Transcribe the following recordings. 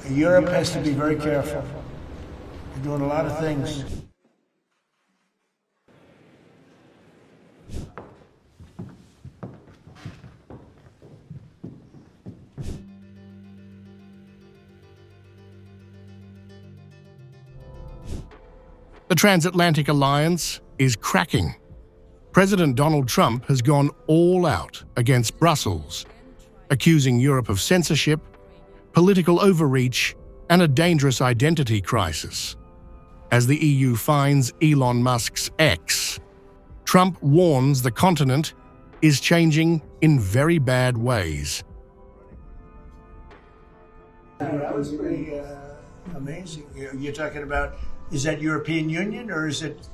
Europe has to be very careful. They're doing a lot of things. The transatlantic alliance is cracking. President Donald Trump has gone all out against Brussels, accusing Europe of censorship, political overreach, and a dangerous identity crisis. As the EU finds Elon Musk's X, Trump warns the continent is changing in very bad ways. That was pretty amazing. You're talking about, is that European Union or is it,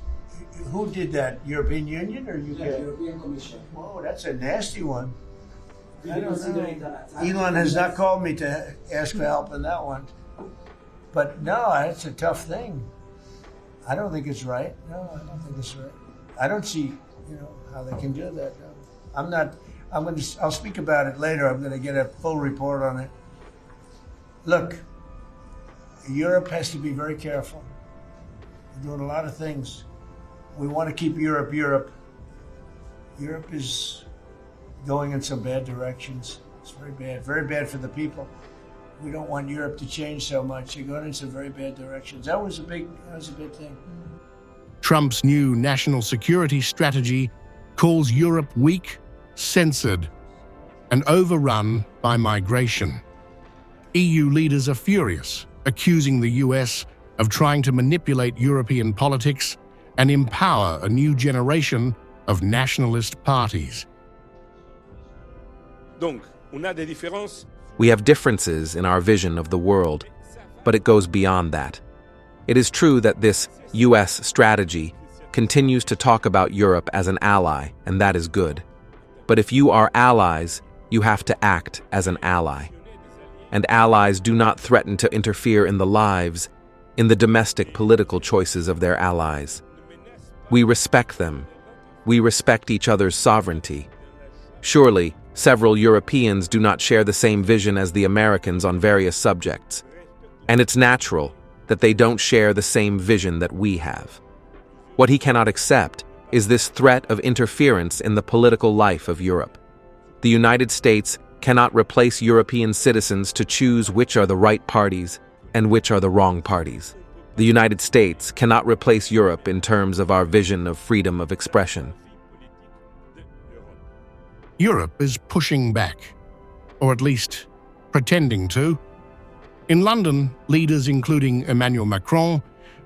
who did that? European Union or UK? Yeah, European Commission. Whoa, that's a nasty one. Do I you don't consider know. it an attack? Elon has not called me to ask for help in that one. But no, it's a tough thing. I don't think it's right. No, I don't think it's right. I don't see, how they can do that. No. I'll speak about it later. I'm going to get a full report on it. Look, Europe has to be very careful. They're doing a lot of things. We want to keep Europe. Europe is going in some bad directions. It's very bad for the people. We don't want Europe to change so much. They're going in some very bad directions. That was a big thing. Trump's new national security strategy calls Europe weak, censored, and overrun by migration. EU leaders are furious, accusing the US of trying to manipulate European politics and empower a new generation of nationalist parties. We have differences in our vision of the world, but it goes beyond that. It is true that this US strategy continues to talk about Europe as an ally, and that is good. But if you are allies, you have to act as an ally. And allies do not threaten to interfere in the lives, in the domestic political choices of their allies. We respect them. We respect each other's sovereignty. Surely, several Europeans do not share the same vision as the Americans on various subjects, and it's natural that they don't share the same vision that we have. What he cannot accept is this threat of interference in the political life of Europe. The United States cannot replace European citizens to choose which are the right parties and which are the wrong parties. The United States cannot replace Europe in terms of our vision of freedom of expression. Europe is pushing back, or at least pretending to. In London, leaders including Emmanuel Macron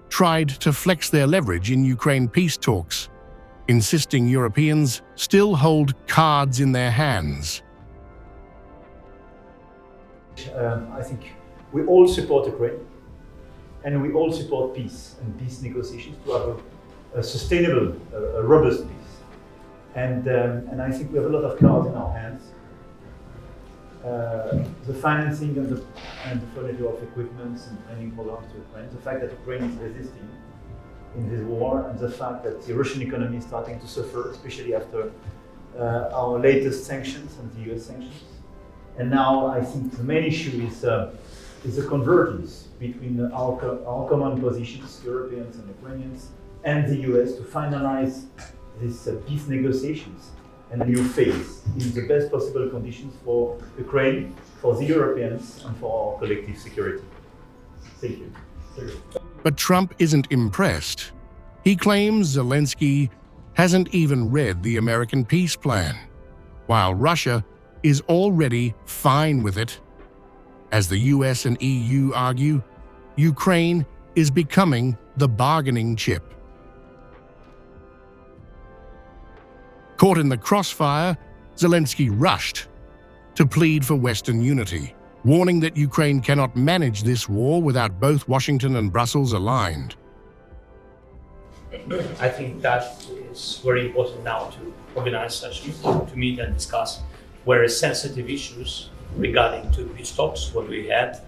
tried to flex their leverage in Ukraine peace talks, insisting Europeans still hold cards in their hands. I think we all support Ukraine, and we all support peace and peace negotiations to have a sustainable, a robust peace. And I think we have a lot of cards in our hands. The financing and the furniture of equipment and training programs to Ukraine, the fact that Ukraine is resisting in this war, and the fact that the Russian economy is starting to suffer, especially after our latest sanctions and the US sanctions. And now I think the main issue is a convergence between our common positions, Europeans and Ukrainians, and the US to finalize these peace negotiations and a new phase in the best possible conditions for Ukraine, for the Europeans, and for our collective security. Thank you. But Trump isn't impressed. He claims Zelenskyy hasn't even read the American peace plan, while Russia is already fine with it. As the US and EU argue, Ukraine is becoming the bargaining chip. Caught in the crossfire, Zelenskyy rushed to plead for Western unity, warning that Ukraine cannot manage this war without both Washington and Brussels aligned. I think that is very important now to organize such meetings, to meet and discuss very sensitive issues regarding to peace talks, what we had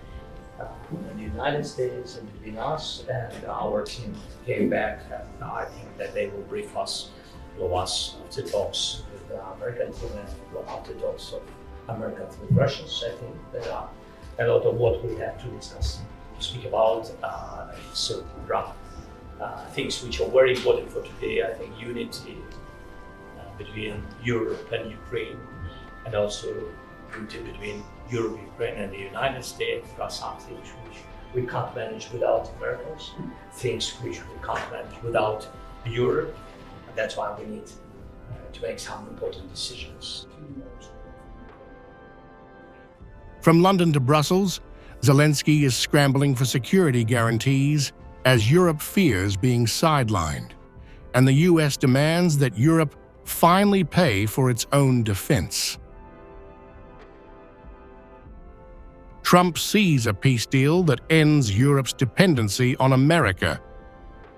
in the United States and between us, and our team came back, and I think that they will brief us after talks with the Americans and after talks of Americans with Russians. I think that a lot of what we have to discuss, to speak about certain rough things which are very important for today. I think unity between Europe and Ukraine, and also unity between Europe, Ukraine, and the United States. There are some things which we can't manage without Americans, things which we can't manage without Europe, and that's why we need to make some important decisions. From London to Brussels, Zelenskyy is scrambling for security guarantees as Europe fears being sidelined, and the US demands that Europe finally pay for its own defense. Trump sees a peace deal that ends Europe's dependency on America.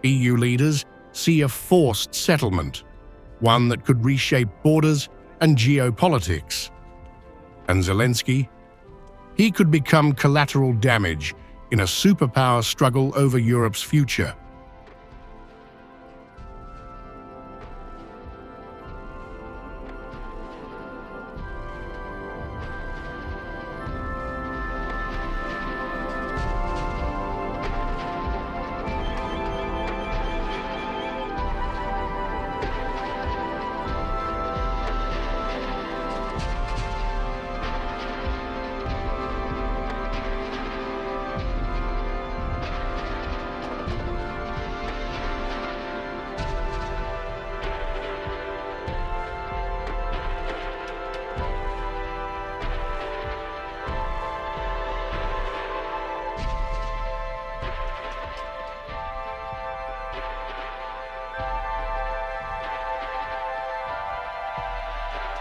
EU leaders see a forced settlement, one that could reshape borders and geopolitics. And Zelenskyy? He could become collateral damage in a superpower struggle over Europe's future.